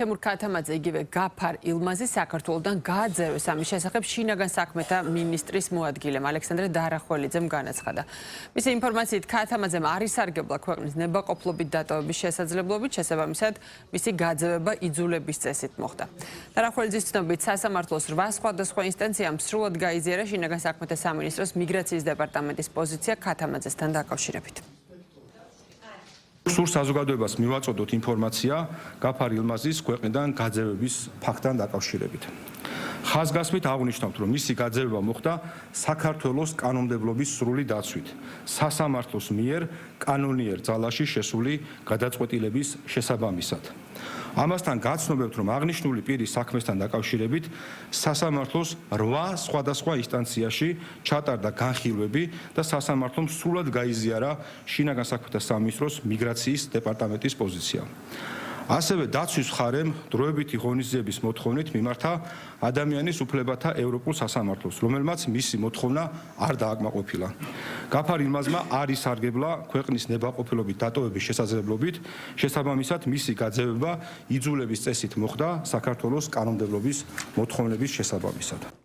თემურ ქათამაძე იგივე გაფარ ილმაზი საქართველოდან გააძევეს ამის შესახებ შინაგან საქმეთა მინისტრის მოადგილემ ალექსანდრე დარახველიძემ განაცხადა. მისი ინფორმაციით ქათამაძემ არ ისარგებლა ქვეყნის ნებაყოფლობით დატოვების შესაძლებლობით, შესაბამისად მისი გაძევება იძულების წესით მოხდა. დარახველიძის ცნობით სასამართლოს 8 სხვადასხვა ინსტანციამ სრულად გაიზიარა შინაგან საქმეთა სამინისტროს მიგრაციის დეპარტამენტის პოზიცია ქათამაძესთან დაკავშირებით. სულ საზოგადოებას მივაწოდოთ ინფორმაცია გაფარ ილმაზის ქვეყნიდან გაძევების ფაქტთან დაკავშირებით. ხაზგასმით აღვნიშნავთ, რომ მისი გაძევება მოხდა საქართველოს კანონმდებლობის სრული დაცვით, სასამართლოს მიერ კანონიერ ძალაში შესული გადაწყვეტილების შესაბამისად. ამასთან გაცნობებთ, რომ აღნიშნული პირის საქმესთან დაკავშირებით სასამართლოს 8 სხვადასხვა ინსტანციაში ჩატარდა განხილვები და სასამართლომ სრულად გაიზიარა შინაგან საქმეთა სამინისტროს მიგრაციის დეპარტამენტის პოზიცია. ასევე დაცვის მხარემ დროებითი ღონისძიების მოთხოვნით მიმართა ადამიანის უფლებათა ევროპულ სასამართლოს, რომელმაც მისი მოთხოვნა არ დააკმაყოფილა. გაფარ ილმაზმა არ ისარგებლა ქვეყნის ნებაყოფლობით დატოვების შესაძლებლობით, შესაბამისად მისი გაძევება იძულების წესით მოხდა საქართველოს კანონმდებლობის მოთხოვნების შესაბამისად.